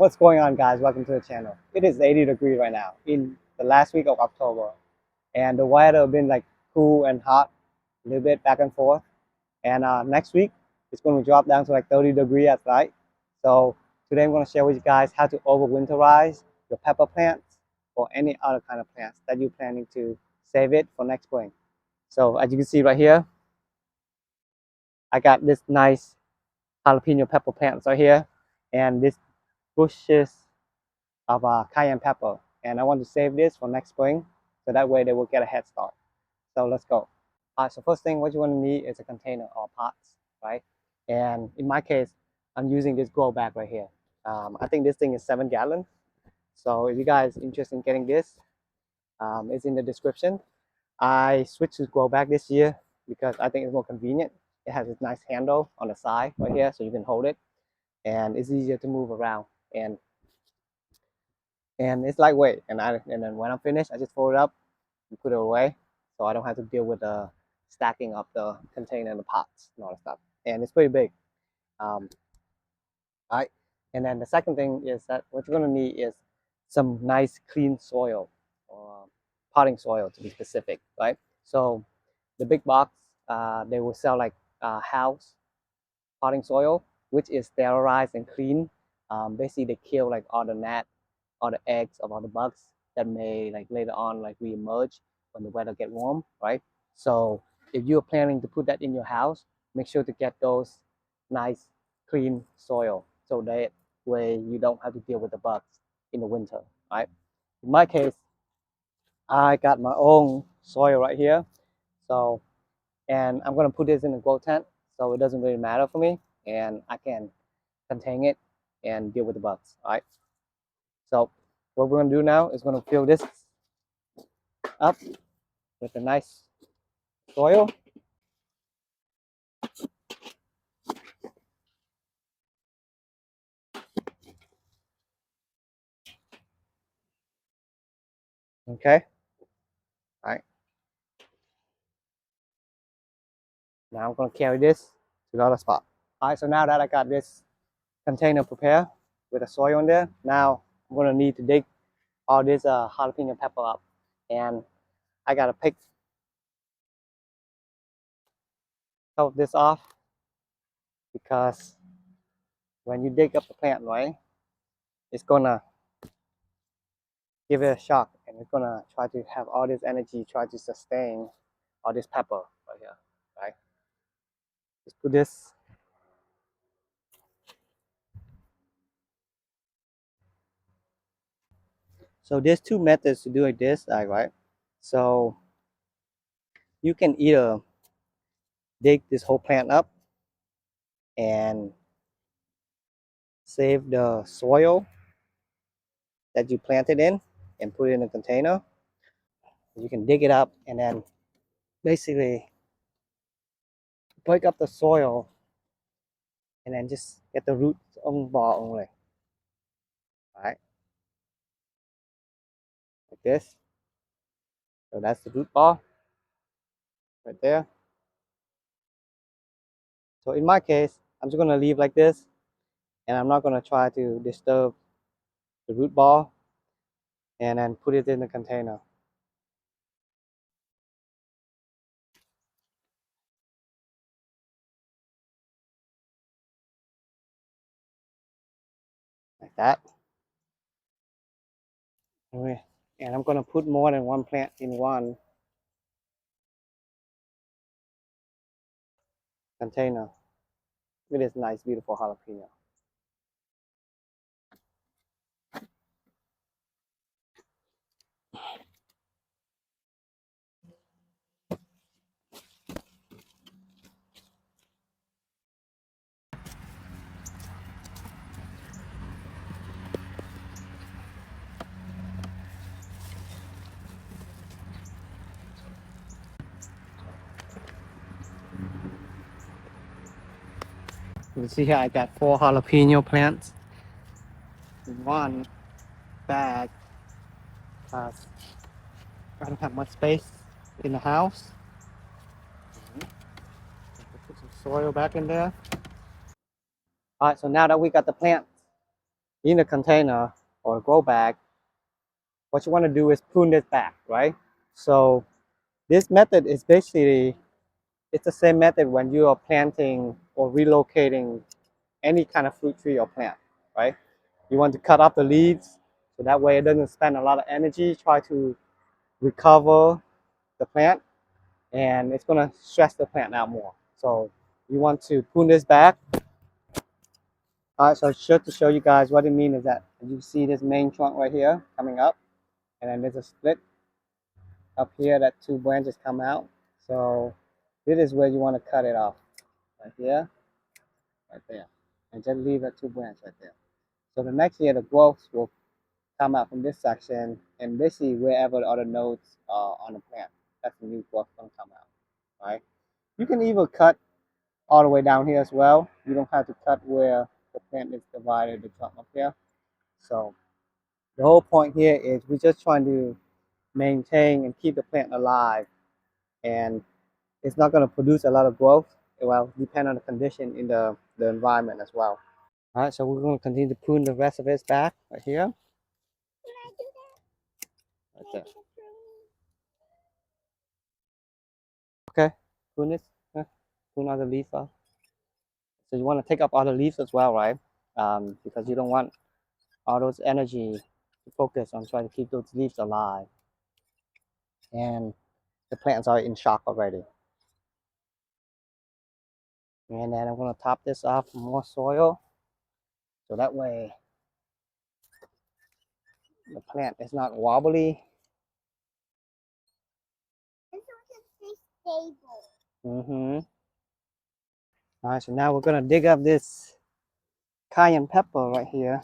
What's going on, guys? Welcome to the channel. It is 80 degrees right now in the last week of October, and the weather has been like cool and hot, a little bit back and forth. And next week it's going to drop down to like 30 degrees at night. So today I'm going to share with you guys how to overwinterize your pepper plants or any other kind of plants that you're planning to save it for next spring. So as you can see right here, I got this nice jalapeno pepper plants right here, and this bushes of cayenne pepper, and I want to save this for next spring so that way they will get a head start. So let's go. So first thing what you want to need is a container or pots, right? And in my case, I'm using this grow bag right here. I think this thing is 7 gallons. So if you guys are interested in getting this, it's in the description. I switched to grow bag this year because I think it's more convenient. It has this nice handle on the side right here so you can hold it, and it's easier to move around, and it's lightweight. And then when I'm finished, I just fold it up and put it away, so I don't have to deal with the stacking of the container and the pots and all that stuff. And it's pretty big. Right. And then the second thing is that what you're gonna need is some nice clean soil, or potting soil to be specific, right? So the big box, they will sell like house potting soil, which is sterilized and clean. Basically, they kill like all the gnat, all the eggs of all the bugs that may like later on like reemerge when the weather get warm, right? So if you're planning to put that in your house, make sure to get those nice clean soil so that way you don't have to deal with the bugs in the winter, right? In my case, I got my own soil right here. So, and I'm gonna put this in a grow tent, so it doesn't really matter for me, and I can contain it and deal with the bugs. All right. So what we're gonna do now is gonna fill this up with a nice soil. Okay. All right. Now I'm gonna carry this to the other spot. All right. So now that I got this container prepared with the soil in there, now I'm gonna need to dig all this jalapeno pepper up, and I gotta pick some of this off because when you dig up the plant, right, it's gonna give it a shock, and it's gonna try to have all this energy, try to sustain all this pepper right here, right? Just put this. So there's two methods to do this, right? So you can either dig this whole plant up and save the soil that you planted in and put it in a container. You can dig it up and then basically break up the soil and then just get the roots on ball only. All right, like this. So that's the root ball right there. So in my case, I'm just gonna leave like this, and I'm not gonna try to disturb the root ball, and then put it in the container. Like that. And I'm gonna put more than one plant in one container. Look at this nice, beautiful jalapeno. You see here I got 4 jalapeno plants in one bag because I don't have much space in the house. Put some soil back in there. All right, so now that we got the plants in a container or a grow bag, what you want to do is prune this back, right? So this method is basically, it's the same method when you are planting or relocating any kind of fruit tree or plant, right? You want to cut off the leaves so that way it doesn't spend a lot of energy try to recover the plant, and it's gonna stress the plant out more. So you want to prune this back. All right, so just to show you guys what it means is that you see this main trunk right here coming up, and then there's a split up here that two branches come out. So this is where you want to cut it off, right here, right there, and just leave that two branches right there. So the next year the growth will come out from this section, and basically wherever the other nodes are on the plant, that's the new growth gonna come out, right? You can either cut all the way down here as well. You don't have to cut where the plant is divided, the trunk up here. So the whole point here is we're just trying to maintain and keep the plant alive, and it's not going to produce a lot of growth. It will depend on the condition in the environment as well. All right, so we're going to continue to prune the rest of its back right here. Can I do that? Right Can I there. do the pruning? Okay, prune this. Prune all the leaves off. So you want to take up all the leaves as well, right? Because you don't want all those energy to focus on trying to keep those leaves alive. And the plants are in shock already. And then I'm going to top this off with more soil. So that way the plant is not wobbly. And so it can stay stable. Mm-hmm. All right, so now we're going to dig up this cayenne pepper right here.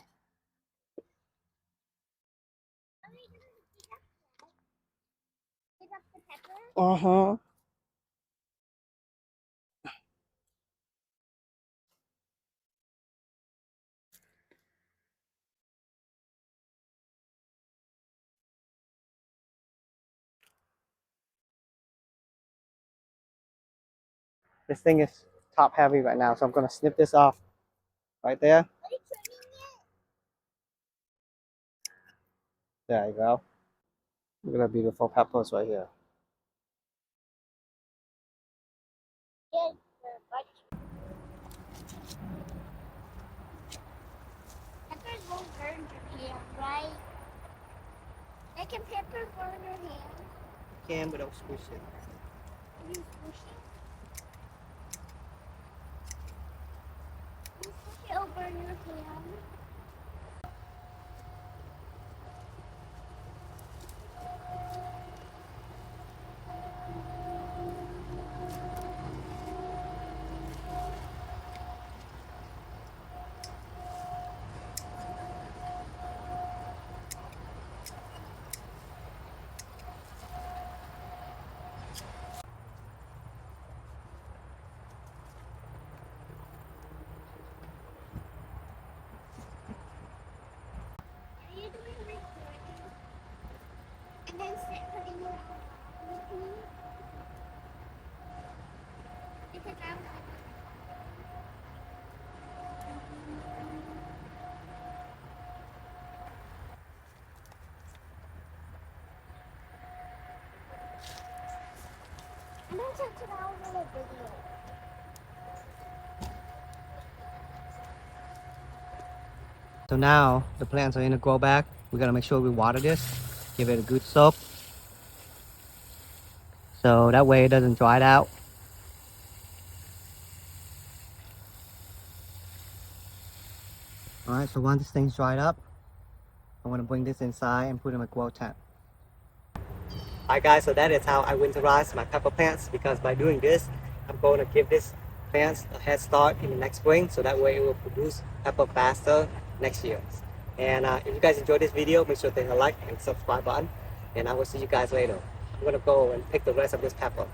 Are we going to dig up that? Dig up the pepper? Uh-huh. This thing is top heavy right now, so I'm going to snip this off right there. Are you trimming it? There you go. Look at the beautiful peppers right here. Yes, but peppers won't burn your hand, right? Like can pepper burn your hand? Can, but don't squish it. Are you squishing? You squish it, it'll burn your hand. Are you doing recording? And then putting it on with me? Because I'm I'm gonna check it out in a video. So now the plants are in a grow bag. We're going to make sure we water this. Give it a good soak. So that way it doesn't dry out. Alright, so once this thing's dried up, I'm going to bring this inside and put it in a grow tent. Alright guys, so that is how I winterize my pepper plants, because by doing this, I'm going to give this plants a head start in the next spring, so that way it will produce pepper faster next year. And if you guys enjoyed this video, make sure to hit the like and subscribe button, and I will see you guys later. I'm going to go and pick the rest of this pepper.